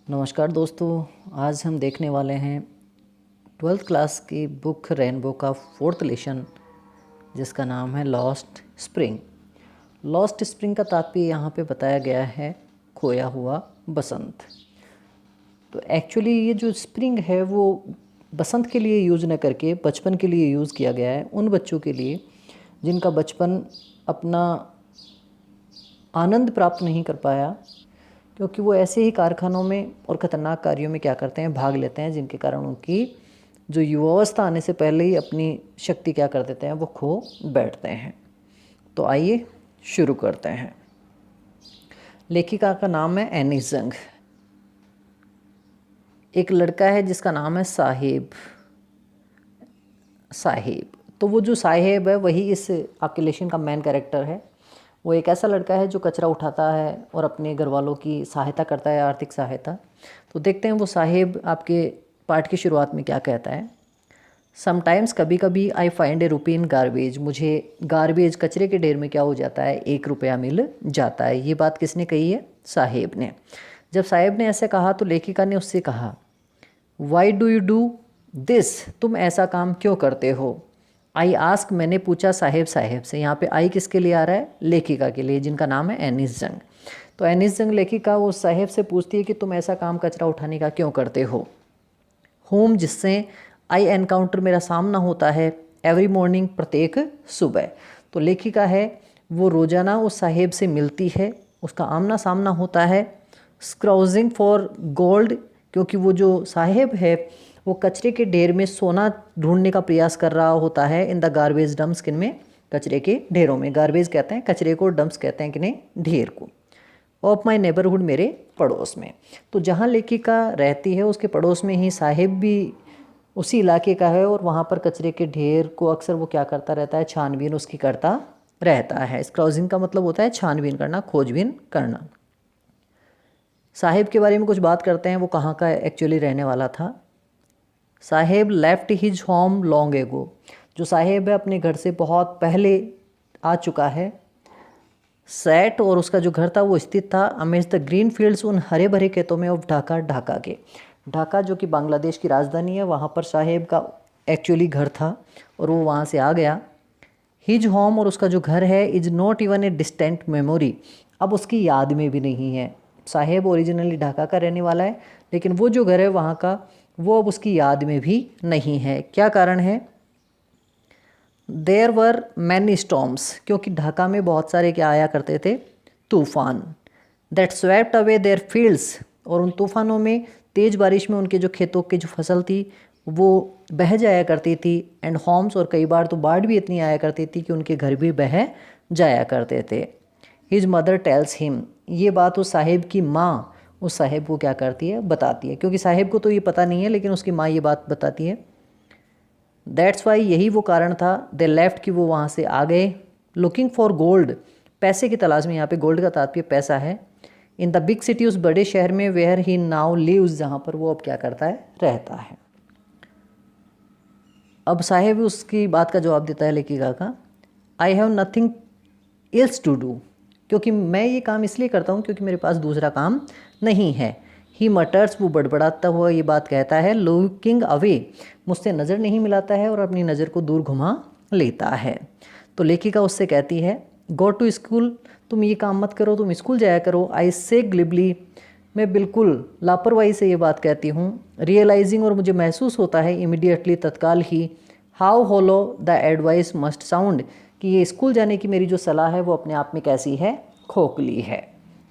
नमस्कार दोस्तों, आज हम देखने वाले हैं 12th क्लास की बुक रेनबो का 4th लेसन, जिसका नाम है लॉस्ट स्प्रिंग। लॉस्ट स्प्रिंग का तात्पर्य यहाँ पे बताया गया है खोया हुआ बसंत। तो एक्चुअली ये जो स्प्रिंग है वो बसंत के लिए यूज़ न करके बचपन के लिए यूज़ किया गया है, उन बच्चों के लिए जिनका बचपन अपना आनंद प्राप्त नहीं कर पाया, क्योंकि वो ऐसे ही कारखानों में और ख़तरनाक कार्यों में क्या करते हैं, भाग लेते हैं, जिनके कारण उनकी जो युवावस्था आने से पहले ही अपनी शक्ति क्या कर देते हैं, वो खो बैठते हैं। तो आइए शुरू करते हैं। लेखिका का नाम है एनी जंग। एक लड़का है जिसका नाम है साहिब। तो वो जो साहिब है वही इस आपके लेसन का मेन कैरेक्टर है। वो एक ऐसा लड़का है जो कचरा उठाता है और अपने घर वालों की सहायता करता है, आर्थिक सहायता। तो देखते हैं वो साहिब आपके पार्ट की शुरुआत में क्या कहता है। समटाइम्स कभी कभी I find A rupee in garbage. मुझे गार्बेज कचरे के ढेर में क्या हो जाता है, 1 रुपया मिल जाता है। ये बात किसने कही है? साहिब ने। जब साहिब ने ऐसे कहा तो लेखिका ने उससे कहा, why do you do this? तुम ऐसा काम क्यों करते हो? आई आस्क, मैंने पूछा साहिब से। यहाँ पे आई किसके लिए आ रहा है? लेखिका के लिए, जिनका नाम है एनिस जंग। तो एनिस जंग लेखिका वो साहिब से पूछती है कि तुम ऐसा काम कचरा उठाने का क्यों करते हो? होम, जिससे आई एनकाउंटर, मेरा सामना होता है, एवरी मॉर्निंग, प्रत्येक सुबह। तो लेखिका है वो रोज़ाना उस साहिब से मिलती है, उसका आमना सामना होता है। स्क्राउजिंग फॉर गोल्ड, क्योंकि वो जो साहिब है वो कचरे के ढेर में सोना ढूंढने का प्रयास कर रहा होता है। इन द गार्बेज डम्प्स, किन में? कचरे के ढेरों में। गार्बेज कहते हैं कचरे को, डम्प्स कहते हैं किन्हें? ढेर को। ऑफ माई नेबरहुड, मेरे पड़ोस में। तो जहाँ लेखिका रहती है उसके पड़ोस में ही साहिब भी उसी इलाके का है, और वहाँ पर कचरे के ढेर को अक्सर वो क्या करता रहता है, छानबीन उसकी करता रहता है। स्क्राउजिंग का मतलब होता है छानबीन करना, खोजबीन करना। साहिब के बारे में कुछ बात करते हैं, वो कहाँ का एक्चुअली रहने वाला था। Saheb left his home long ago. जो साहेब है अपने घर से बहुत पहले आ चुका है। सेट, और उसका जो घर था वो स्थित था अमेज द ग्रीन फील्ड्स, उन हरे भरे खेतों में, ऑफ ढाका, ढाका के। ढाका जो कि बांग्लादेश की राजधानी है, वहाँ पर साहेब का एक्चुअली घर था और वो वहाँ से आ गया। हिज होम, और उसका जो घर है, is not even a distant memory, अब उसकी याद में भी नहीं है। साहेब ओरिजिनली ढाका का रहने वाला है, लेकिन वो जो घर है वहाँ का, वो अब उसकी याद में भी नहीं है। क्या कारण है? देयर वर मैनी स्टॉर्म्स, क्योंकि ढाका में बहुत सारे क्या आया करते थे? तूफान। That swept away there fields, और उन तूफानों में, तेज़ बारिश में उनके जो खेतों की जो फसल थी वो बह जाया करती थी। एंड होम्स, और कई बार तो बाढ़ भी इतनी आया करती थी कि उनके घर भी बह जाया करते थे। हिज मदर टेल्स हिम, ये बात उस साहिब की माँ उस साहिब को क्या करती है? बताती है, क्योंकि साहिब को तो ये पता नहीं है, लेकिन उसकी माँ ये बात बताती है। दैट्स वाई, यही वो कारण था। दे लेफ्ट, कि वो वहाँ से आ गए। लुकिंग फॉर गोल्ड, पैसे की तलाश में। यहाँ पे गोल्ड का तात्पर्य पैसा है। इन द बिग सिटी, उस बड़े शहर में। वेयर ही नाउ लिव्स, जहाँ पर वो अब क्या करता है? रहता है। अब साहिब उसकी बात का जवाब देता है लेखिका का, I have nothing else to do, क्योंकि मैं ये काम इसलिए करता हूँ क्योंकि मेरे पास दूसरा काम नहीं है। ही मटर्स, वो बड़बड़ाता हुआ ये बात कहता है। लुकिंग अवे, मुझसे नज़र नहीं मिलाता है और अपनी नज़र को दूर घुमा लेता है। तो लेखिका उससे कहती है, गो टू स्कूल, तुम ये काम मत करो, तुम स्कूल जाया करो। आई से ग्लिबली, मैं बिल्कुल लापरवाही से ये बात कहती हूँ। रियलाइजिंग, और मुझे महसूस होता है इमीडिएटली, तत्काल ही, how hollow the advice must sound, कि ये स्कूल जाने की मेरी जो सलाह है वो अपने आप में कैसी है? खोखली है।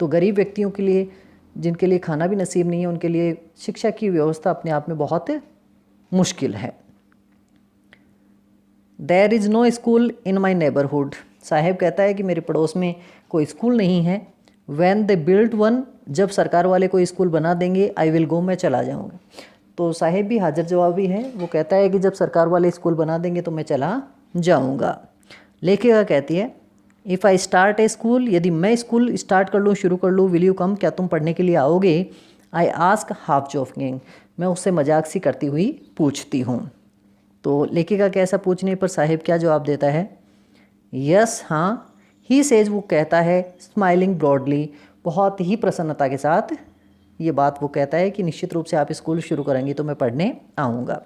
तो गरीब व्यक्तियों के लिए, जिनके लिए खाना भी नसीब नहीं है, उनके लिए शिक्षा की व्यवस्था अपने आप में बहुत मुश्किल है। There is no school in my neighbourhood, Saheb कहता है कि मेरे पड़ोस में कोई स्कूल नहीं है। व्हेन दे बिल्ट वन, जब सरकार वाले कोई स्कूल बना देंगे, आई विल गो, मैं चला जाऊँगा। तो साहेब भी हाजिर जवाबी है, वो कहता है कि जब सरकार वाले स्कूल बना देंगे तो मैं चला जाऊँगा। लेखिका कहती है, if I start A school, यदि मैं स्कूल स्टार्ट कर लूँ, शुरू कर लूँ, विल यू कम, क्या तुम पढ़ने के लिए आओगे? आई आस्क हाफ जोकिंग, मैं उससे मजाक सी करती हुई पूछती हूँ। तो लेखिका के ऐसा पूछने पर साहिब क्या जवाब देता है? यस, हाँ। ही सेज, वो कहता है, स्माइलिंग ब्रॉडली, बहुत ही प्रसन्नता के साथ ये बात वो कहता है कि निश्चित रूप से आप स्कूल शुरू करेंगी तो मैं पढ़ने आऊँगा।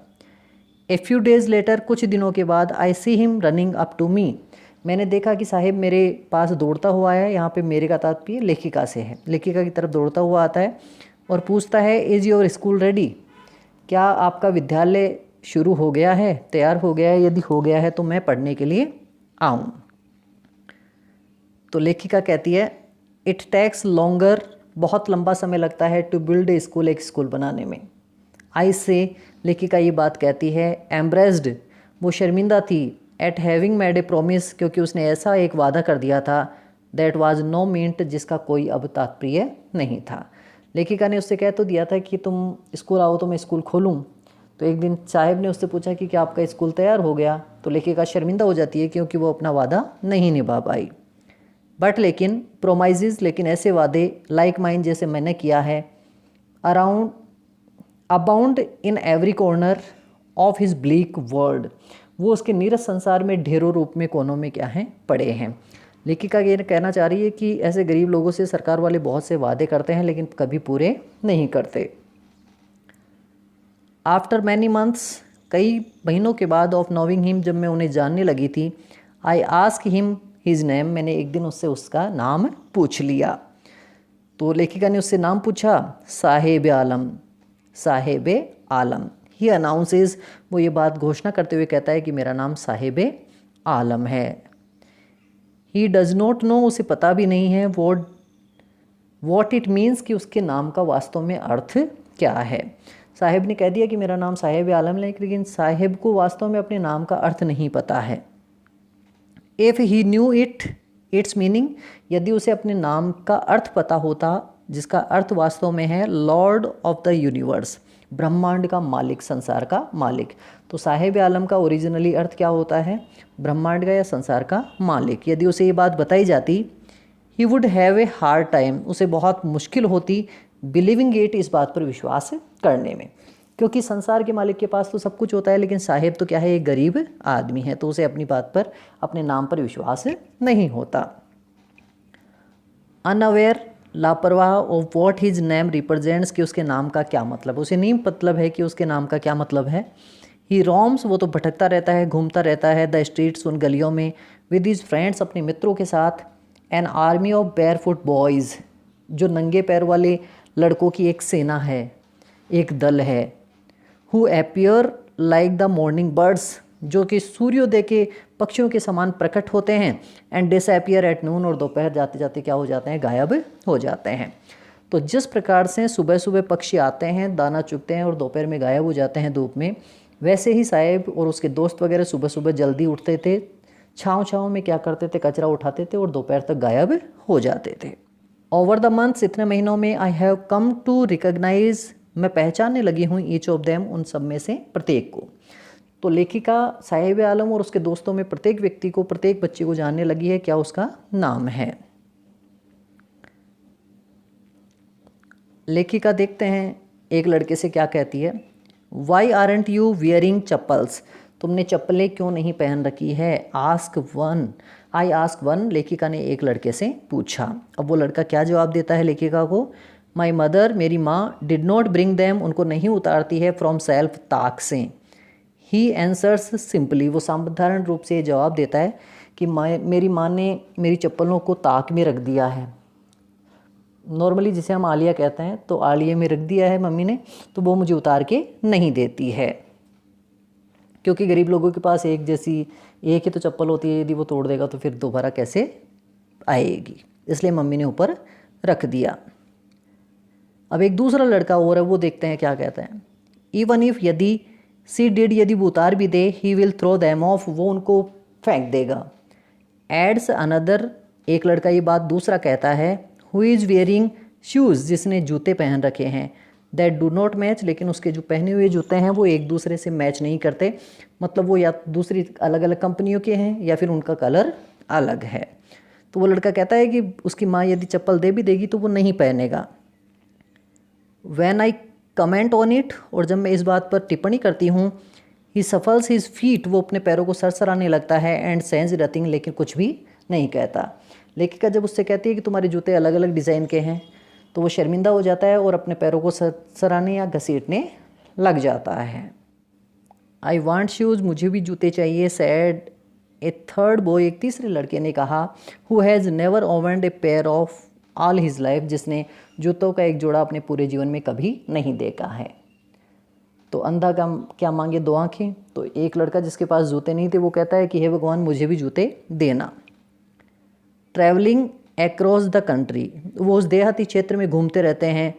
ए फ्यू डेज़ लेटर, कुछ दिनों के बाद, I see him running up to me, मैंने देखा कि साहिब मेरे पास दौड़ता हुआ है। यहाँ पे मेरे का तात्पर्य लेखिका से है, लेखिका की तरफ दौड़ता हुआ आता है और पूछता है, इज़ योर स्कूल रेडी, क्या आपका विद्यालय शुरू हो गया है, तैयार हो गया है? यदि हो गया है तो मैं पढ़ने के लिए आऊँ। तो लेखिका कहती है, इट टेक्स लॉन्गर, बहुत लंबा समय लगता है, टू बिल्ड ए स्कूल, एक स्कूल बनाने में। आई से, लेखिका ये बात कहती है, एम्ब्रेस्ड, वो शर्मिंदा थी, eight having made a promise, क्योंकि उसने ऐसा एक वादा कर दिया था, दैट वाज नो मीन्ट, जिसका कोई अब तात्पर्य नहीं था। लेखिका ने उससे कह तो दिया था कि तुम स्कूल आओ तो मैं स्कूल खोलूँ। तो एक दिन साहिब ने उससे पूछा कि क्या आपका स्कूल तैयार हो गया? तो लेखिका शर्मिंदा हो जाती है क्योंकि वो अपना वादा नहीं निभा पाई। बट लेकिन प्रोमाइजेज, लेकिन ऐसे वादे, लाइक माइन, जैसे मैंने किया है, around abound in every corner of his bleak world, वो उसके नीरस संसार में ढेरों रूप में कोनों में क्या हैं, पड़े हैं। लेखिका ये कहना चाह रही है कि ऐसे गरीब लोगों से सरकार वाले बहुत से वादे करते हैं लेकिन कभी पूरे नहीं करते। आफ्टर मैनी मंथ्स, कई महीनों के बाद, ऑफ नोविंग हिम, जब मैं उन्हें जानने लगी थी, I ask him his name, मैंने एक दिन उससे उसका नाम पूछ लिया। तो लेखिका ने उससे नाम पूछा, साहेब आलम, साहेब आलम। ही अनाउंसेस, वो ये बात घोषणा करते हुए कहता है कि मेरा नाम साहेब आलम है। ही डज नॉट नो, उसे पता भी नहीं है, वॉट इट मीन्स, कि उसके नाम का वास्तव में अर्थ क्या है। साहिब ने कह दिया कि मेरा नाम साहेब आलम है, लेकिन साहिब को वास्तव में अपने नाम का अर्थ नहीं पता है। If he new it's meaning, यदि उसे अपने नाम का अर्थ पता होता, जिसका अर्थ वास्तव में है लॉर्ड ऑफ द यूनिवर्स, ब्रह्मांड का मालिक, संसार का मालिक। तो साहिब आलम का ओरिजिनली अर्थ क्या होता है? ब्रह्मांड का या संसार का मालिक। यदि उसे ये बात बताई जाती, he would have a hard time, उसे बहुत मुश्किल होती, बिलीविंग इट, इस बात पर विश्वास करने में, क्योंकि संसार के मालिक के पास तो सब कुछ होता है, लेकिन साहिब तो क्या है, एक गरीब आदमी है, तो उसे अपनी बात पर, अपने नाम पर विश्वास नहीं होता। अनअवेयर, लापरवाह, of what his name represents, कि उसके नाम का क्या मतलब, उसे नहीं मतलब है कि उसके नाम का क्या मतलब है। ही रोम्स, वो तो भटकता रहता है, घूमता रहता है, द स्ट्रीट्स, उन गलियों में, विद हिज फ्रेंड्स, अपने मित्रों के साथ, an army of barefoot boys, जो नंगे पैर वाले लड़कों की एक सेना है, एक दल है। Who appear like the morning birds, जो कि सूर्योदय के पक्षियों के समान प्रकट होते हैं, एंड डिसअपियर एट नून, और दोपहर जाते जाते क्या हो जाते हैं, गायब हो जाते हैं। तो जिस प्रकार से सुबह सुबह पक्षी आते हैं, दाना चुगते हैं और दोपहर में गायब हो जाते हैं धूप में, वैसे ही साहिब और उसके दोस्त वगैरह सुबह सुबह जल्दी उठते थे, छाँव में क्या करते थे, कचरा उठाते थे और दोपहर तक गायब हो जाते थे। ओवर द मंथ्स, इतने महीनों में, I have come to recognize, मैं पहचानने लगी हूँ, ईच ऑफ देम, उन सब में से प्रत्येक को। तो लेखिका साहिब आलम और उसके दोस्तों में प्रत्येक व्यक्ति को, प्रत्येक बच्चे को जानने लगी है क्या उसका नाम है। लेखिका देखते हैं एक लड़के से क्या कहती है, why aren't you wearing chappals, तुमने चप्पलें क्यों नहीं पहन रखी है। Ask one, I ask one, लेखिका ने एक लड़के से पूछा। अब वो लड़का क्या जवाब देता है लेखिका को, माई मदर, मेरी माँ, डिड नॉट ब्रिंग देम, उनको नहीं उतारती है, फ्रॉम सेल्फ, ताक से। ही एंसर्स सिंपली, वो साधारण रूप से जवाब देता है कि मेरी माँ ने मेरी चप्पलों को ताक में रख दिया है। नॉर्मली जिसे हम आलिया कहते हैं, तो आलिया में रख दिया है मम्मी ने, तो वो मुझे उतार के नहीं देती है, क्योंकि गरीब लोगों के पास एक ही तो चप्पल होती है, यदि वो तोड़ देगा तो फिर दोबारा कैसे आएगी, इसलिए मम्मी ने ऊपर रख दिया। अब एक दूसरा लड़का और है, वो देखते हैं क्या कहता है। इवन इफ, यदि, सी डिड, यदि वो उतार भी दे, he will throw them off, वो उनको फेंक देगा। एड्स अनदर, एक लड़का ये बात दूसरा कहता है, हु इज़ वेयरिंग शूज़, जिसने जूते पहन रखे हैं, दैट डू नॉट मैच, लेकिन उसके जो पहने हुए जूते हैं वो एक दूसरे से मैच नहीं करते, मतलब वो या दूसरी अलग अलग कंपनियों के हैं या फिर उनका कलर अलग है। तो वो लड़का कहता है कि उसकी माँ यदि चप्पल दे भी देगी तो वो नहीं पहनेगा। When I comment on it, और जब मैं इस बात पर टिप्पणी करती हूँ, ही सफल्स हिज फीट, वो अपने पैरों को सरसराने लगता है, एंड सेंस नथिंग, लेकिन कुछ भी नहीं कहता। लेखिका जब उससे कहती है कि तुम्हारे जूते अलग अलग डिज़ाइन के हैं, तो वो शर्मिंदा हो जाता है और अपने पैरों को सराहने या घसीटने लग जाता है। आई वांट शूज़, मुझे भी जूते चाहिए, सैड ए थर्ड बॉय, एक तीसरे लड़के ने कहा, who has never owned a pair of all his life, जिसने जूतों का एक जोड़ा अपने पूरे जीवन में कभी नहीं देखा है। तो अंधा का क्या मांगे दो आंखें। तो एक लड़का जिसके पास जूते नहीं थे वो कहता है कि हे भगवान मुझे भी जूते देना। ट्रैवलिंग अक्रॉस द कंट्री, वो उस देहाती क्षेत्र में घूमते रहते हैं।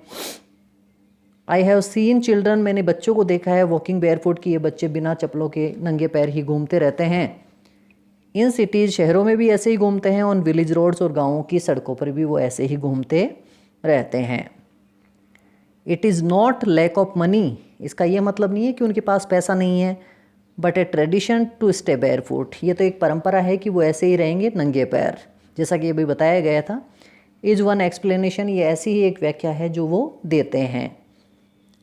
आई हैव सीन चिल्ड्रन, मैंने बच्चों को देखा है, वॉकिंग बेयरफुट की, ये बच्चे बिना चप्पलों के नंगे पैर ही घूमते रहते हैं। इन सिटीज़, शहरों में भी ऐसे ही घूमते हैं, ऑन विलेज रोड्स, और गाँवों की सड़कों पर भी वो ऐसे ही घूमते रहते हैं। It is not lack of money, इसका ये मतलब नहीं है कि उनके पास पैसा नहीं है, but a tradition to stay barefoot, ये तो एक परंपरा है कि वो ऐसे ही रहेंगे नंगे पैर, जैसा कि अभी बताया गया था। इज़ वन एक्सप्लेनेशन, ये ऐसी ही एक व्याख्या है जो वो देते हैं।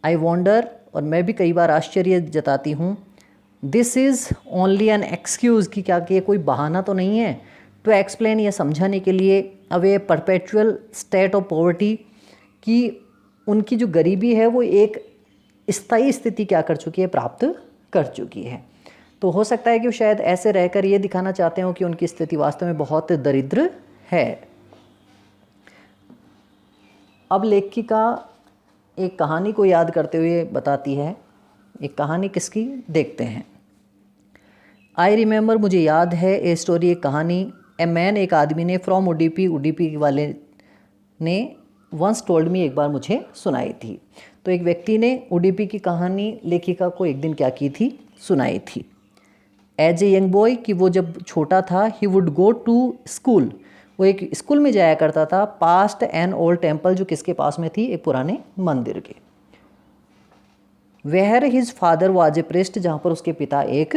आई वॉन्डर, और मैं भी कई बार आश्चर्य जताती हूँ, this is only an excuse, कि क्या कि ये कोई बहाना तो नहीं है, टू एक्सप्लेन, ये समझाने के लिए, away perpetual state of poverty, कि उनकी जो गरीबी है वो एक स्थायी स्थिति क्या कर चुकी है, प्राप्त कर चुकी है। तो हो सकता है कि शायद ऐसे रहकर ये दिखाना चाहते हो कि उनकी स्थिति वास्तव में बहुत दरिद्र है। अब लेखिका एक कहानी को याद करते हुए बताती है, एक कहानी किसकी, देखते हैं। आई रिमेंबर, मुझे याद है, ए स्टोरी, एक कहानी, ए मैन, एक आदमी ने, फ्रॉम उडुपी, उडुपी वाले ने, वंस टोल्ड मी, एक बार मुझे सुनाई थी। तो एक व्यक्ति ने उडुपी की कहानी लेखिका को एक दिन क्या की थी, सुनाई थी। एज ए यंग बॉय, कि वो जब छोटा था, he would go to school, वो एक स्कूल में जाया करता था, पास्ट एन ओल्ड टेम्पल, जो किसके पास में थी, एक पुराने मंदिर के। Where his father was a priest, जहाँ पर उसके पिता एक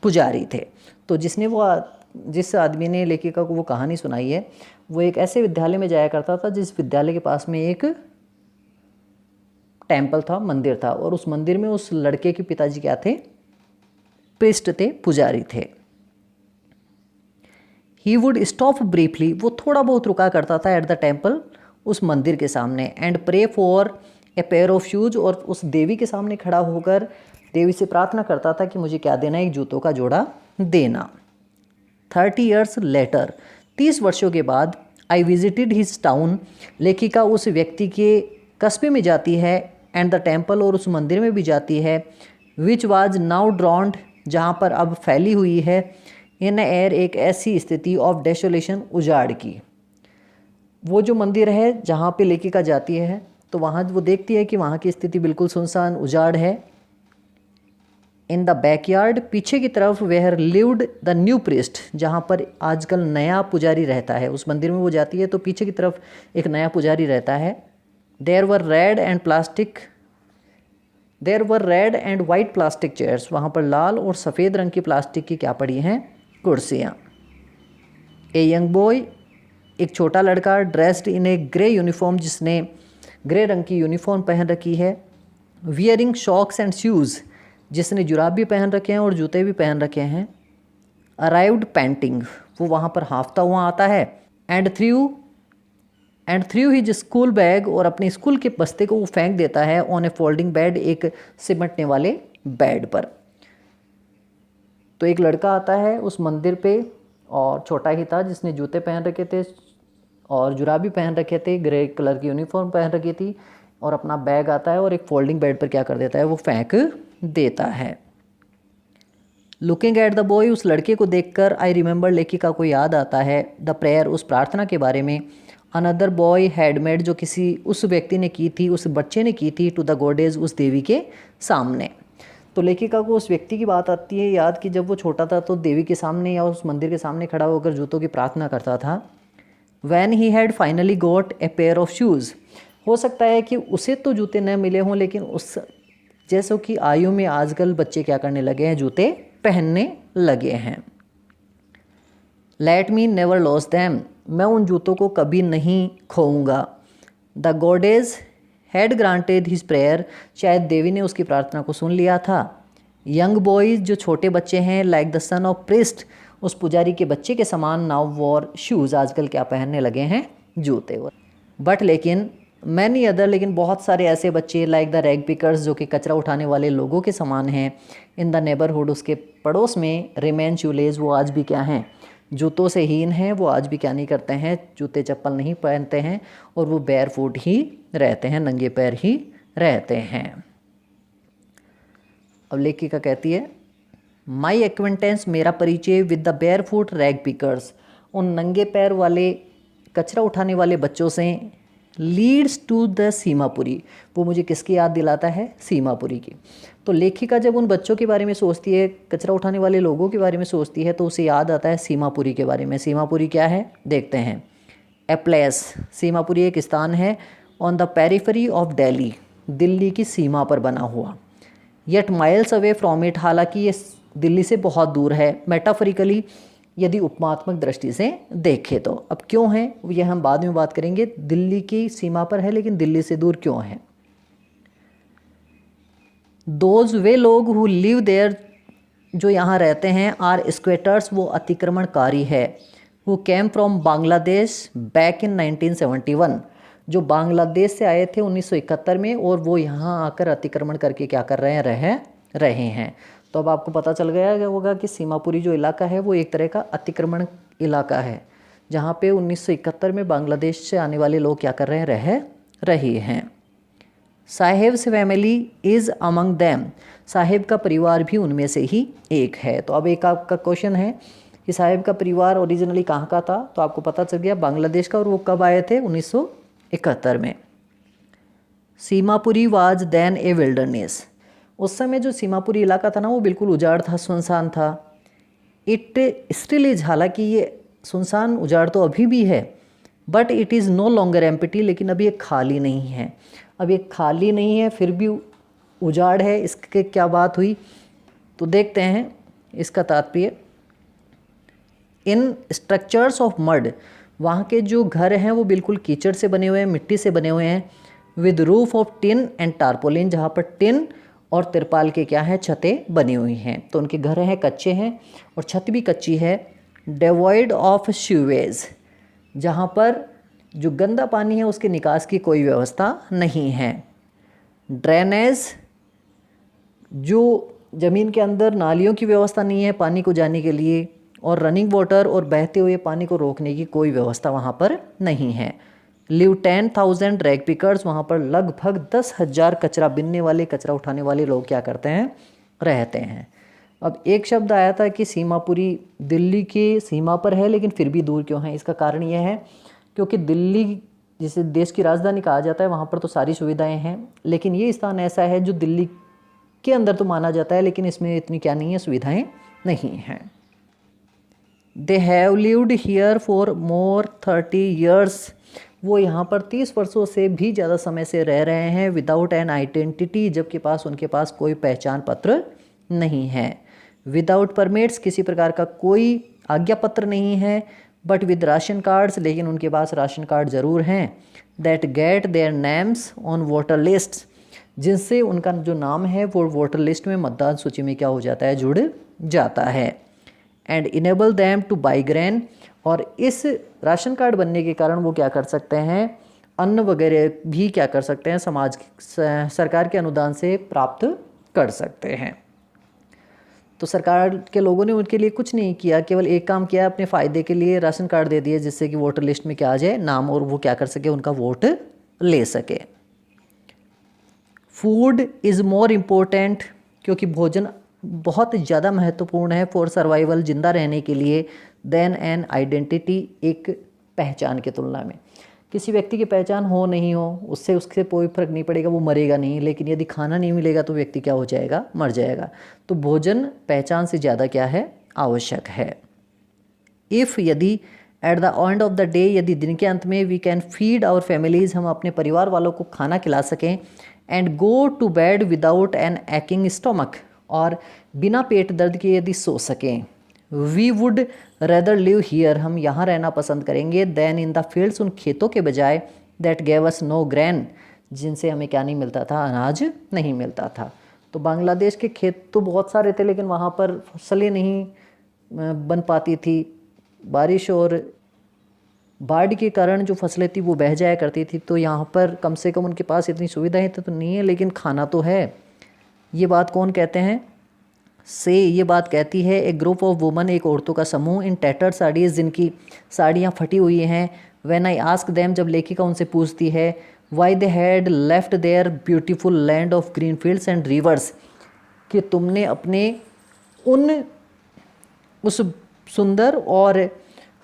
पुजारी थे। तो जिस आदमी ने लेखिका को वो कहानी सुनाई है, वो एक ऐसे विद्यालय में जाया करता था जिस विद्यालय के पास में एक टेम्पल था, मंदिर था, और उस मंदिर में उस लड़के के पिताजी क्या थे, प्रिस्ट थे, पुजारी थे। ही वुड स्टॉप ब्रीफली, वो थोड़ा बहुत रुका करता था, एट द टेम्पल, उस मंदिर के सामने, and pray for a pair of shoes, और उस देवी के सामने खड़ा होकर देवी से प्रार्थना करता था कि मुझे क्या देना, एक जूतों का जोड़ा देना। 30 ईयर्स लेटर, 30 वर्षों के बाद, आई विजिटेड हिज टाउन, लेखिका उस व्यक्ति के कस्बे में जाती है, एंड द टेम्पल, और उस मंदिर में भी जाती है, विच वाज नाउ ड्रॉन्ड, जहाँ पर अब फैली हुई है, इन एयर, एक ऐसी स्थिति ऑफ डेसोलेशन, उजाड़ की। वो जो मंदिर है जहाँ पे लेखिका जाती है, तो वहाँ वो देखती है कि वहाँ की स्थिति बिल्कुल सुनसान, उजाड़ है। इन द बैकयार्ड, पीछे की तरफ, where lived the new priest, जहाँ पर आजकल नया पुजारी रहता है, उस मंदिर में वो जाती है तो पीछे की तरफ एक नया पुजारी रहता है। There were red and white plastic chairs, वहाँ पर लाल और सफ़ेद रंग की प्लास्टिक की क्या पड़ी हैं, कुर्सियाँ। ए यंग बॉय, एक छोटा लड़का, dressed in A grey uniform, जिसने ग्रे रंग की यूनिफॉर्म पहन रखी है, वियरिंग शॉक्स एंड शूज़, जिसने जुराब भी पहन रखे हैं और जूते भी पहन रखे हैं। अराइव्ड पैंटिंग, वो वहाँ पर हाँफता हुआ आता है। And through his school bag, और अपने स्कूल के बस्ते को वो फेंक देता है, ऑन ए फोल्डिंग बेड, एक सिमटने वाले बेड पर। तो एक लड़का आता है उस मंदिर पे, और छोटा ही था, जिसने जूते पहन रखे थे और जुराब भी पहन रखे थे, ग्रे कलर की यूनिफॉर्म पहन रखी थी, और अपना बैग आता है और एक फोल्डिंग बेड पर क्या कर देता है, वो फेंक देता है। लुकिंग एट द बॉय, उस लड़के को देखकर, आई रिमेंबर, लेखिका को याद आता है, द प्रेयर, उस प्रार्थना के बारे में, अनदर बॉय हैड मेड, जो किसी उस व्यक्ति ने की थी, उस बच्चे ने की थी, टू द गॉडेज, उस देवी के सामने। तो लेखिका को उस व्यक्ति की बात आती है याद, कि जब वो छोटा था तो देवी के सामने या उस मंदिर के सामने खड़ा होकर जूतों की प्रार्थना करता था। When he had finally got a pair of shoes, हो सकता है कि उसे तो जूते न मिले हों, लेकिन उस जैसों कि आयु में आजकल बच्चे क्या करने लगे हैं, जूते पहनने लगे हैं। Let me never lose them, मैं उन जूतों को कभी नहीं खोऊंगा। The goddess had granted his prayer, शायद देवी ने उसकी प्रार्थना को सुन लिया था। यंग बॉयज़, जो छोटे बच्चे हैं, like the son of priest, उस पुजारी के बच्चे के समान, नाउ वॉर शूज़, आजकल क्या पहनने लगे हैं, जूते। बट लेकिन मैनी अदर, लेकिन बहुत सारे ऐसे बच्चे लाइक द रैग पिकर्स, जो कि कचरा उठाने वाले लोगों के समान हैं, इन द नेबरहुड, उसके पड़ोस में, रिमेन शूलेज, वो आज भी क्या हैं, जूतों से हीन हैं। वो आज भी क्या नहीं करते हैं, जूते चप्पल नहीं पहनते हैं, और वो बेयर फुट ही रहते हैं, नंगे पैर ही रहते हैं। अब लेखिका कहती है, माई एक्वेंटेंस, मेरा परिचय, with the bare foot rag pickers, उन नंगे पैर वाले कचरा उठाने वाले बच्चों से, लीड्स टू द सीमापुरी, वो मुझे किसकी याद दिलाता है, सीमापुरी की। तो लेखिका जब उन बच्चों के बारे में सोचती है, कचरा उठाने वाले लोगों के बारे में सोचती है, तो उसे याद आता है सीमापुरी के बारे में। सीमापुरी क्या है, देखते हैं। ए प्लेस, सीमापुरी एक स्थान है, on the periphery of Delhi, Delhi की सीमा पर बना हुआ। Yet miles away from it, हालांकि ये दिल्ली से बहुत दूर है। मेटाफरिकली, यदि उपमात्मक दृष्टि से देखें तो। अब क्यों है यह हम बाद में बात करेंगे। दिल्ली की सीमा पर है लेकिन दिल्ली से दूर क्यों है। दोज, वे लोग हु लिव देयर, जो यहाँ रहते हैं, आर स्क्वेटर्स, वो अतिक्रमणकारी है। Who came from Bangladesh back in 1971, जो बांग्लादेश से आए थे 1971 में, और वो यहाँ आकर अतिक्रमण करके क्या कर रहे हैं, रह रहे हैं। तो अब आपको पता चल गया होगा कि सीमापुरी जो इलाका है वो एक तरह का अतिक्रमण इलाका है, जहाँ पे 1971 में बांग्लादेश से आने वाले लोग क्या कर रहे हैं, रह रहे हैं। Saheb's family is among them, Saheb का परिवार भी उनमें से ही एक है। तो अब एक आपका क्वेश्चन है कि साहेब का परिवार ओरिजिनली कहाँ का था, तो आपको पता चल गया बांग्लादेश का, और वो कब आए थे, 1971 में। Seemapuri was then a wilderness, उस समय जो सीमापुरी इलाका था ना, वो बिल्कुल उजाड़ था, सुनसान था। इट स्टिल इज, हालांकि ये सुनसान उजाड़ तो अभी भी है, but it is no longer empty, लेकिन अभी ये खाली नहीं है। अब ये खाली नहीं है फिर भी उजाड़ है, इसके क्या बात हुई, तो देखते हैं इसका तात्पर्य। इन स्ट्रक्चर्स ऑफ मड, वहाँ के जो घर हैं वो बिल्कुल कीचड़ से बने हुए हैं, मिट्टी से बने हुए हैं। With roof of tin and tarpaulin, जहाँ पर टिन और तिरपाल के क्या है, छतें बनी हुई हैं। तो उनके घर हैं, कच्चे हैं, और छत भी कच्ची है। डिवॉइड ऑफ सीवेज, जहाँ पर जो गंदा पानी है उसके निकास की कोई व्यवस्था नहीं है। ड्रेनेज, जो ज़मीन के अंदर नालियों की व्यवस्था नहीं है पानी को जाने के लिए, और रनिंग वाटर, और बहते हुए पानी को रोकने की कोई व्यवस्था वहाँ पर नहीं है। लिव 10,000 रैग पिकर्स, वहाँ पर लगभग 10,000 कचरा बिनने वाले, कचरा उठाने वाले लोग क्या करते हैं, रहते हैं। अब एक शब्द आया था कि सीमापुरी दिल्ली की सीमा पर है लेकिन फिर भी दूर क्यों है। इसका कारण यह है क्योंकि दिल्ली जिसे देश की राजधानी कहा जाता है, वहाँ पर तो सारी सुविधाएं हैं, लेकिन ये स्थान ऐसा है जो दिल्ली के अंदर तो माना जाता है लेकिन इसमें इतनी क्या नहीं है, सुविधाएं नहीं हैं। They have lived here for more 30 years, वो यहाँ पर 30 वर्षों से भी ज़्यादा समय से रह रहे हैं। विदाउट एन आइडेंटिटी, जबकि उनके पास कोई पहचान पत्र नहीं है। विदाउट परमिट्स, किसी प्रकार का कोई आज्ञा पत्र नहीं है। बट विद राशन कार्ड्स, लेकिन उनके पास राशन कार्ड ज़रूर हैं। That get their names on voter list, जिनसे उनका जो नाम है वो वोटर लिस्ट में, मतदान सूची में क्या हो जाता है, जुड़ जाता है। And enable them two by grain, और इस राशन कार्ड बनने के कारण वो क्या कर सकते हैं, अन्न वगैरह भी क्या कर सकते हैं, समाज सरकार के अनुदान से प्राप्त कर सकते हैं। तो सरकार के लोगों ने उनके लिए कुछ नहीं किया, केवल एक काम किया, अपने फ़ायदे के लिए राशन कार्ड दे दिए जिससे कि वोटर लिस्ट में क्या आ जाए नाम, और वो क्या कर सके, उनका वोट ले सके। फूड इज़ मोर इम्पोर्टेंट, क्योंकि भोजन बहुत ज़्यादा महत्वपूर्ण है फॉर सर्वाइवल, जिंदा रहने के लिए, देन एन आइडेंटिटी, एक पहचान की तुलना में। किसी व्यक्ति की पहचान हो नहीं हो उससे कोई फर्क नहीं पड़ेगा, वो मरेगा नहीं, लेकिन यदि खाना नहीं मिलेगा तो व्यक्ति क्या हो जाएगा, मर जाएगा। तो भोजन पहचान से ज़्यादा क्या है, आवश्यक है। इफ़, यदि, at the end of the day, यदि दिन के अंत में, we can feed our families, हम अपने परिवार वालों को खाना खिला सकें, and go to bed without an aching stomach, और बिना पेट दर्द के यदि सो सकें, we would rather live here, हम यहाँ रहना पसंद करेंगे, देन इन द फील्ड्स, उन खेतों के बजाय, that gave us know gran, जिनसे हमें क्या नहीं मिलता था, अनाज नहीं मिलता था। तो बांग्लादेश के खेत तो बहुत सारे थे लेकिन वहाँ पर फसलें नहीं बन पाती थी, बारिश और बाढ़ के कारण जो फसलें थी वो बह जाया करती थी, तो यहाँ पर कम से कम उनके पास इतनी सुविधाएं तो नहीं है, लेकिन खाना तो है। ये बात कौन कहते हैं? ये बात कहती है ए ग्रुप ऑफ वुमन, एक औरतों का समूह, इन टैटर्ड साड़ीज, जिनकी साड़ियाँ फटी हुई हैं। व्हेन आई आस्क देम, जब लेखिका उनसे पूछती है, why they had left their beautiful land of green fields and rivers, कि तुमने अपने उस सुंदर और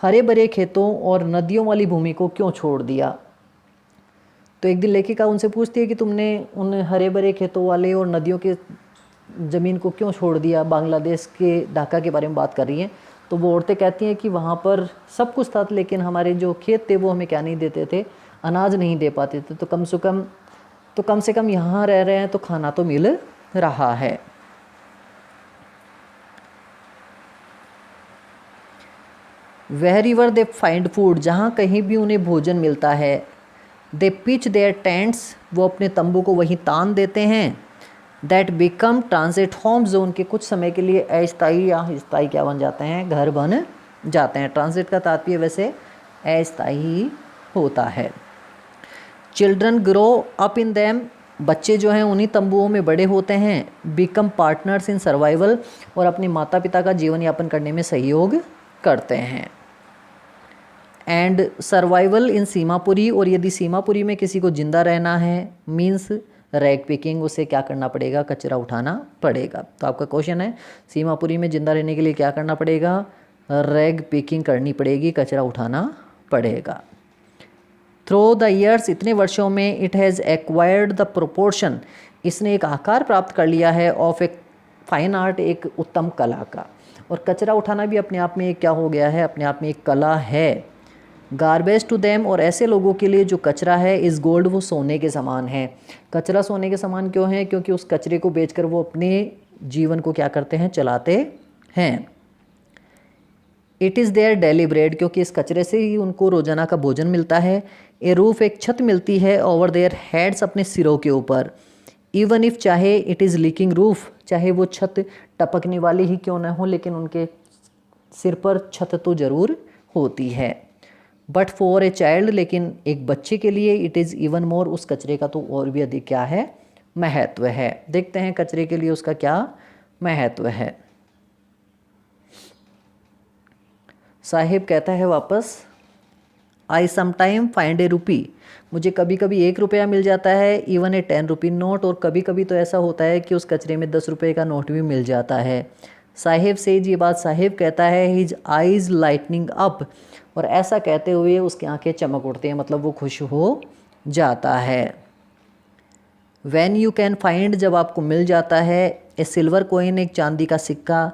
हरे भरे खेतों और नदियों वाली भूमि को क्यों छोड़ दिया। तो एक दिन लेखिका उनसे पूछती है कि तुमने उन हरे भरे खेतों वाले और नदियों के ज़मीन को क्यों छोड़ दिया। बांग्लादेश के ढाका के बारे में बात कर रही हैं। तो वो औरतें कहती हैं कि वहाँ पर सब कुछ था, लेकिन हमारे जो खेत थे वो हमें क्या नहीं देते थे, अनाज नहीं दे पाते थे। तो कम से कम यहाँ रह रहे हैं तो खाना तो मिल रहा है। वेहरीवर दे फाइंड फूड, जहाँ कहीं भी उन्हें भोजन मिलता है। दे पिच देयर टेंट्स, वो अपने तंबू को वहीं तान देते हैं। दैट बिकम ट्रांजिट होम, जो उनके कुछ समय के लिए अस्थायी या स्थायी क्या बन जाते हैं, घर बन जाते हैं। ट्रांजिट का तात्पर्य वैसे अस्थायी होता है। Children grow up in them, बच्चे जो हैं उन्हीं तंबुओं में बड़े होते हैं। बिकम पार्टनर्स इन सर्वाइवल, और अपने माता पिता का जीवन यापन करने में सहयोग करते हैं। एंड सर्वाइवल इन सीमापुरी, और यदि सीमापुरी में किसी को जिंदा रहना है, मीन्स रैग पिकिंग, उसे क्या करना पड़ेगा, कचरा उठाना पड़ेगा। तो आपका क्वेश्चन है सीमापुरी में जिंदा रहने के लिए क्या करना पड़ेगा, रैग पिकिंग करनी पड़ेगी, कचरा उठाना पड़ेगा। थ्रू द ईयर्स, इतने वर्षों में, it has acquired the proportion, इसने एक आकार प्राप्त कर लिया है, ऑफ ए फाइन आर्ट, एक उत्तम कला का। और कचरा उठाना भी अपने आप में एक क्या हो गया है, अपने आप में एक कला है। गार्बेज टू देम, और ऐसे लोगों के लिए जो कचरा है, इस गोल्ड, वो सोने के समान है। कचरा सोने के समान क्यों है? क्योंकि उस कचरे को बेचकर वो अपने जीवन को क्या करते हैं, चलाते हैं। It is their daily bread, क्योंकि इस कचरे से ही उनको रोजाना का भोजन मिलता है। ए रूफ, एक छत मिलती है। ओवर देयर हेड्स, अपने सिरों के ऊपर। इवन इफ, चाहे, इट इज़ लीकिंग रूफ, चाहे वो छत टपकने वाली ही क्यों ना हो, लेकिन उनके सिर पर छत तो ज़रूर होती है। बट फॉर ए चाइल्ड, लेकिन एक बच्चे के लिए, इट इज़ इवन मोर, उस कचरे का तो और भी अधिक क्या है, महत्व है। देखते हैं कचरे के लिए उसका क्या महत्व है। साहिब कहता है वापस, आई समटाइम फाइंड ए रुपी, मुझे कभी कभी 1 रुपया मिल जाता है। इवन ए 10 रुपी नोट, और कभी कभी तो ऐसा होता है कि उस कचरे में 10 रुपये का नोट भी मिल जाता है। साहिब से ये बात साहिब कहता है, हिज आइज़ लाइटनिंग अप, और ऐसा कहते हुए उसकी आंखें चमक उठती हैं, मतलब वो खुश हो जाता है। व्हेन यू कैन फाइंड, जब आपको मिल जाता है। ए सिल्वर कॉइन, एक चांदी का सिक्का।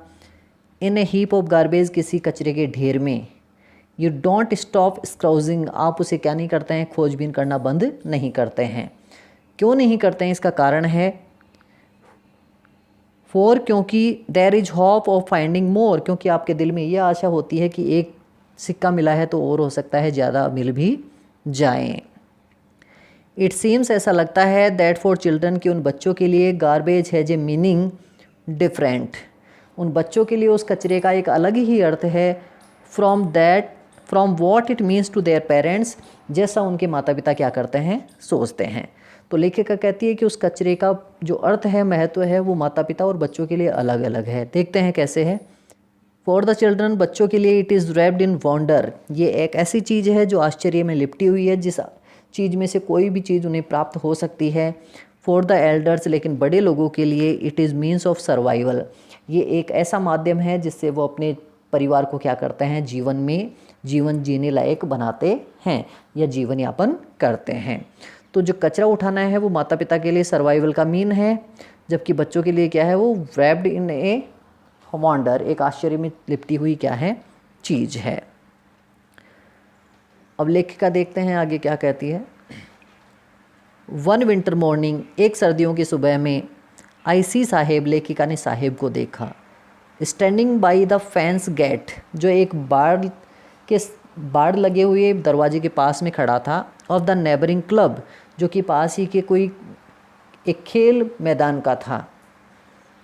इन ए हीप ऑफ गार्बेज, किसी कचरे के ढेर में। यू डोंट स्टॉप स्क्राउजिंग, आप उसे क्या नहीं करते हैं, खोजबीन करना बंद नहीं करते हैं। क्यों नहीं करते हैं, इसका कारण है फॉर, क्योंकि there is hope of finding more, क्योंकि आपके दिल में यह आशा होती है कि एक सिक्का मिला है तो और हो सकता है ज़्यादा मिल भी जाएं। इट सीम्स, ऐसा लगता है, दैट फॉर चिल्ड्रन, कि उन बच्चों के लिए गार्बेज है जे मीनिंग डिफरेंट, उन बच्चों के लिए उस कचरे का एक अलग ही अर्थ है। From what it means to their parents, जैसा उनके माता पिता क्या करते हैं, सोचते हैं। तो लेखिका कहती है कि उस कचरे का जो अर्थ है, महत्व है, वो माता पिता और बच्चों के लिए अलग अलग है। देखते हैं कैसे है। फॉर द चिल्ड्रन, बच्चों के लिए, it is wrapped in wonder, ये एक ऐसी चीज़ है जो आश्चर्य में लिपटी हुई है, जिस चीज़ में से कोई भी चीज़ उन्हें प्राप्त हो सकती है। फॉर द एल्डर्स, लेकिन बड़े लोगों के लिए, it is means of survival, ये एक ऐसा माध्यम है जिससे वो अपने परिवार को क्या करते हैं, जीवन जीने लायक बनाते हैं या जीवन यापन करते हैं। तो जो कचरा उठाना है वो माता पिता के लिए सर्वाइवल का मीन है, जबकि बच्चों के लिए क्या है, वो रैप्ड इन ए वंडर, एक आश्चर्य में लिपटी हुई क्या है, चीज़ है। अब लेखिका देखते हैं आगे क्या कहती है। वन विंटर मॉर्निंग, एक सर्दियों की सुबह में, आई सी साहेब, लेखिका ने साहेब को देखा। Standing by the fence gate, जो एक बाड़ लगे हुए दरवाजे के पास में खड़ा था। ऑफ द नेबरिंग क्लब, जो कि पास ही के कोई एक खेल मैदान का था।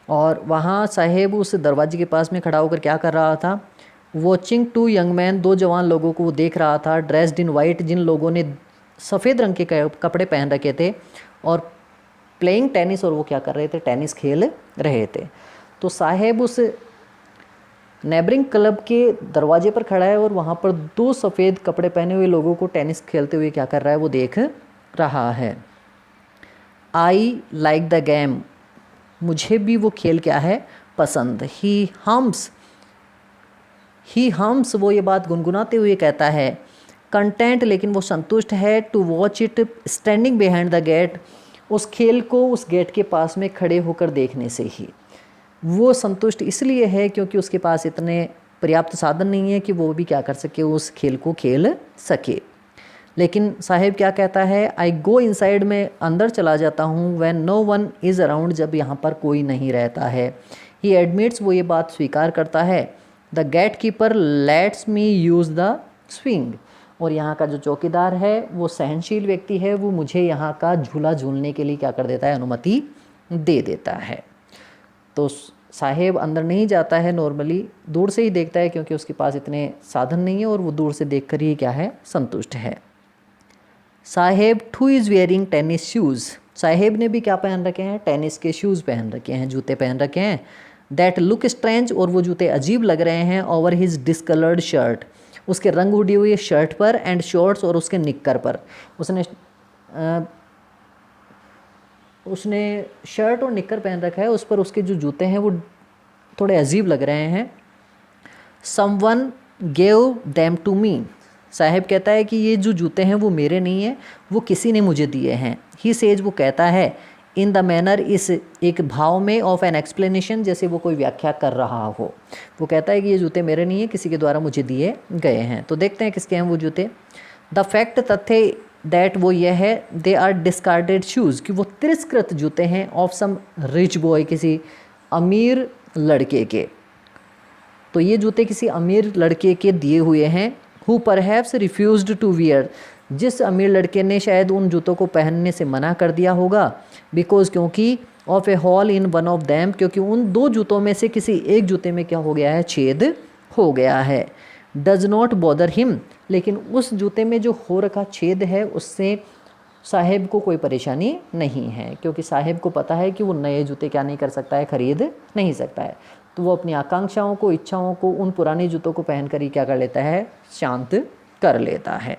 और वहाँ साहेब उस दरवाजे के पास में खड़ा होकर क्या कर रहा था, वॉचिंग टू यंग मैन, दो जवान लोगों को वो देख रहा था, ड्रेस्ड इन वाइट, जिन लोगों ने सफ़ेद रंग के कपड़े पहन रखे थे, और प्लेइंग टेनिस, और वो क्या कर रहे थे, टेनिस खेल रहे थे। तो साहेब उस नेबरिंग क्लब के दरवाजे पर खड़ा है और वहाँ पर दो सफ़ेद कपड़े पहने हुए लोगों को टेनिस खेलते हुए क्या कर रहा है, वो देख रहा है। आई लाइक द गेम, मुझे भी वो खेल क्या है, पसंद। ही हम्स, वो ये बात गुनगुनाते हुए कहता है। कंटेंट, लेकिन वो संतुष्ट है। To watch it standing behind the gate, उस खेल को उस गेट के पास में खड़े होकर देखने से ही वो संतुष्ट इसलिए है क्योंकि उसके पास इतने पर्याप्त साधन नहीं है कि वो भी क्या कर सके, उस खेल को खेल सके। लेकिन साहेब क्या कहता है, आई गो इनसाइड, में अंदर चला जाता हूँ, when no one is around, जब यहाँ पर कोई नहीं रहता है। ही एडमिट्स, वो ये बात स्वीकार करता है। The gatekeeper lets me use the swing, और यहाँ का जो चौकीदार है वो सहनशील व्यक्ति है, वो मुझे यहाँ का झूला झूलने के लिए क्या कर देता है, अनुमति दे देता है। तो साहेब अंदर नहीं जाता है, नॉर्मली दूर से ही देखता है क्योंकि उसके पास इतने साधन नहीं है और वो दूर से देखकर ही क्या है, संतुष्ट है। Saheb too is wearing tennis shoes, Saheb ने भी क्या पहन रखे हैं, टेनिस के शूज़ पहन रखे हैं, जूते पहन रखे हैं। दैट लुक स्ट्रेंज, और वो जूते अजीब लग रहे हैं। ओवर हिज डिसकलर्ड शर्ट, उसके रंग उड़ी हुई शर्ट पर, एंड शॉर्ट्स, और उसके निक्कर पर। उसने शर्ट और निक्कर पहन रखा है, उस पर उसके जो जूते हैं वो थोड़े अजीब लग रहे हैं। Someone gave them to me, Saheb कहता है कि ये जो जूते हैं वो मेरे नहीं हैं, वो किसी ने मुझे दिए हैं। ही सेज, वो कहता है, इन द मैनर, इस एक भाव में, ऑफ एन एक्सप्लेनेशन, जैसे वो कोई व्याख्या कर रहा हो। वो कहता है कि ये जूते मेरे नहीं हैं, किसी के द्वारा मुझे दिए गए हैं। तो देखते हैं किसके हैं वो जूते। द फैक्ट, तथ्य, दैट, वो यह है, दे आर डिस्कार्डेड शूज़, कि वो तिरस्कृत जूते हैं, ऑफ सम रिच बॉय, किसी अमीर लड़के के। तो ये जूते किसी अमीर लड़के के दिए हुए हैं। Who perhaps refused to wear, जिस अमीर लड़के ने शायद उन जूतों को पहनने से मना कर दिया होगा। बिकॉज, क्योंकि, of A hall in one of them, क्योंकि उन दो जूतों में से किसी एक जूते में क्या हो गया है, छेद हो गया है। डज नॉट बॉदर हिम, लेकिन उस जूते में जो हो रखा छेद है उससे साहेब को कोई परेशानी नहीं है, क्योंकि साहेब को पता है कि वो नए जूते क्या नहीं कर सकता है, खरीद नहीं सकता है। तो वो अपनी आकांक्षाओं को, इच्छाओं को उन पुराने जूतों को पहनकर ही क्या कर लेता है, शांत कर लेता है।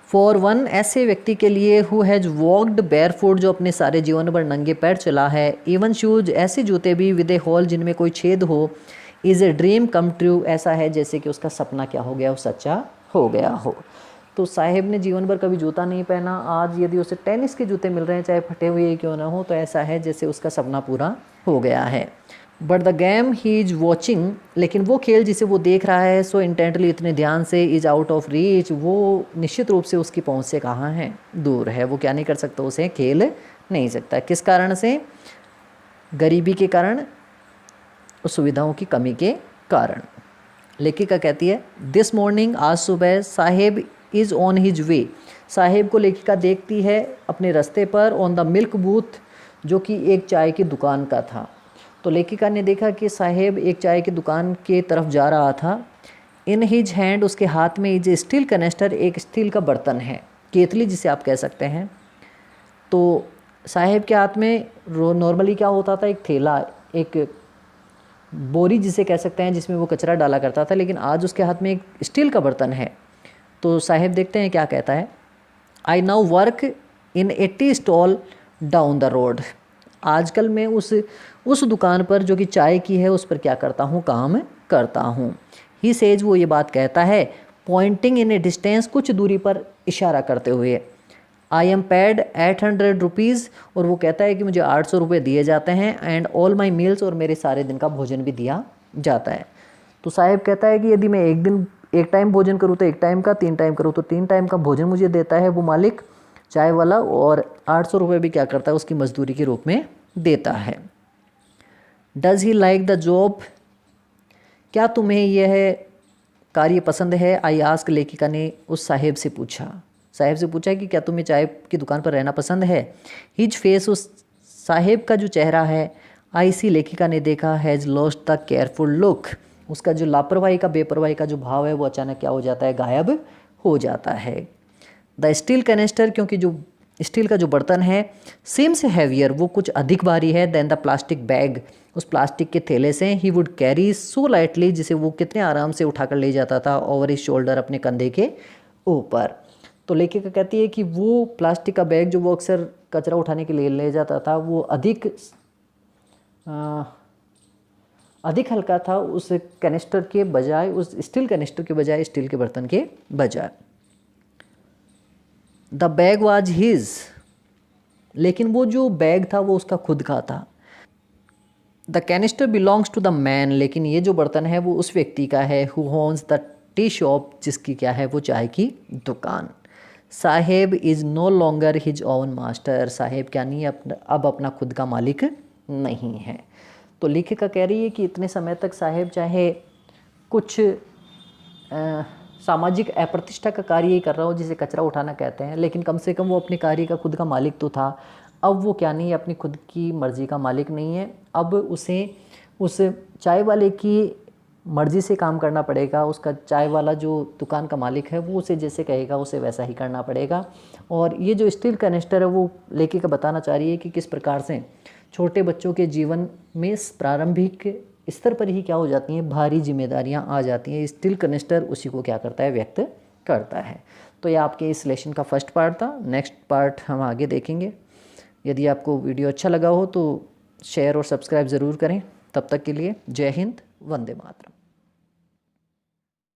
फॉर वन, ऐसे व्यक्ति के लिए, हु हैज़ वॉक्ड बेयरफुट, जो अपने सारे जीवन भर नंगे पैर चला है। इवन शूज, ऐसे जूते भी, विद ए होल, जिनमें कोई छेद हो। Is a dream come true, ऐसा है जैसे कि उसका सपना क्या हो गया, वो सच्चा हो गया हो। तो साहेब ने जीवन भर कभी जूता नहीं पहना, आज यदि उसे टेनिस के जूते मिल रहे हैं, चाहे फटे हुए क्यों ना हो, तो ऐसा है जैसे उसका सपना पूरा हो गया है। But the game he is watching, लेकिन वो खेल जिसे वो देख रहा है, सो इंटेंटली, इतने ध्यान से, इज़ आउट ऑफ रीच, वो निश्चित रूप से उसकी पहुंच से कहाँ है, दूर है। वो क्या नहीं कर सकता, उसे खेल नहीं सकता। किस कारण से, गरीबी के कारण, सुविधाओं की कमी के कारण। लेखिका कहती है, दिस मॉर्निंग, आज सुबह, साहेब इज़ ऑन हिज वे, साहेब को लेखिका देखती है अपने रास्ते पर, ऑन द मिल्क बूथ, जो कि एक चाय की दुकान का था। तो लेखिका ने देखा कि साहेब एक चाय की दुकान के तरफ जा रहा था। इन हिज हैंड, उसके हाथ में, इज स्टील कनेस्टर, एक स्टील का बर्तन है, केतली जिसे आप कह सकते हैं। तो साहेब के हाथ में नॉर्मली क्या होता था, एक थैला, एक बोरी जिसे कह सकते हैं, जिसमें वो कचरा डाला करता था, लेकिन आज उसके हाथ में एक स्टील का बर्तन है। तो साहेब देखते हैं क्या कहता है। I now work in 80 stall down the road, आजकल मैं उस दुकान पर जो कि चाय की है उस पर क्या करता हूँ, काम करता हूँ। ही सेज, वो ये बात कहता है, पॉइंटिंग इन ए डिस्टेंस, कुछ दूरी पर इशारा करते हुए। आई एम पेड 800 रुपीज़, और वो कहता है कि मुझे 800 रुपये दिए जाते हैं। एंड ऑल माई मील्स, और मेरे सारे दिन का भोजन भी दिया जाता है। तो साहेब कहता है कि यदि मैं एक टाइम भोजन करूँ तो एक टाइम का, 3 टाइम करूँ तो 3 टाइम का भोजन मुझे देता है वो मालिक, चाय वाला, और 800 रुपये भी क्या करता है, उसकी मजदूरी के रूप में देता है। Does he like the job, क्या तुम्हें यह कार्य पसंद है। आई आस्क, लेखिका ने उस साहेब से पूछा कि क्या तुम्हें चाय की दुकान पर रहना पसंद है। हिज फेस, उस साहेब का जो चेहरा है, आईसी लेखिका ने देखा has lost the careful look, उसका जो लापरवाही का बेपरवाही का जो भाव है वो अचानक क्या हो जाता है, गायब हो जाता है। द स्टील कैनिस्टर, क्योंकि जो स्टील का जो बर्तन है सीम्स हैवियर, वो कुछ अधिक भारी है, देन द प्लास्टिक बैग, उस प्लास्टिक के थैले से he would carry so lightly, जिसे वो कितने आराम से उठाकर ले जाता था ओवर हिज शोल्डर, अपने कंधे के ऊपर। तो लेखिका कहती है कि वो प्लास्टिक का बैग जो वो अक्सर कचरा उठाने के लिए ले जाता था वो अधिक हल्का था उस कैनिस्टर के बजाय, उस स्टील कैनिस्टर के बजाय, स्टील के बर्तन के बजाय। द बैग वाज हिज, लेकिन वो जो बैग था वो उसका खुद का था। The canister belongs to the man, लेकिन ये जो बर्तन है वो उस व्यक्ति का है who owns the tea shop, जिसकी क्या है वो चाय की दुकान। Saheb is no longer his own master, Saheb क्या नहीं अब अपना खुद का मालिक नहीं है। तो लेखिका कह रही है कि इतने समय तक साहेब चाहे कुछ सामाजिक अप्रतिष्ठा का कार्य ही कर रहा हो, जिसे कचरा उठाना कहते हैं, लेकिन कम से कम वो अपने कार्य का खुद का मालिक तो था। अब वो क्या नहीं है, अपनी खुद की मर्ज़ी का मालिक नहीं है। अब उसे उस चाय वाले की मर्ज़ी से काम करना पड़ेगा। उसका चाय वाला जो दुकान का मालिक है वो उसे जैसे कहेगा उसे वैसा ही करना पड़ेगा। और ये जो स्टील कैनिस्टर है वो लेखिका बताना चाह रही है कि किस प्रकार से छोटे बच्चों के जीवन में प्रारंभिक स्तर पर ही क्या हो जाती हैं, भारी जिम्मेदारियां आ जाती हैं। स्टील कैनिस्टर उसी को क्या करता है, व्यक्त करता है। तो ये आपके इस लेसन का फर्स्ट पार्ट था। नेक्स्ट पार्ट हम आगे देखेंगे। यदि आपको वीडियो अच्छा लगा हो तो शेयर और सब्सक्राइब ज़रूर करें। तब तक के लिए जय हिंद, वंदे मातरम।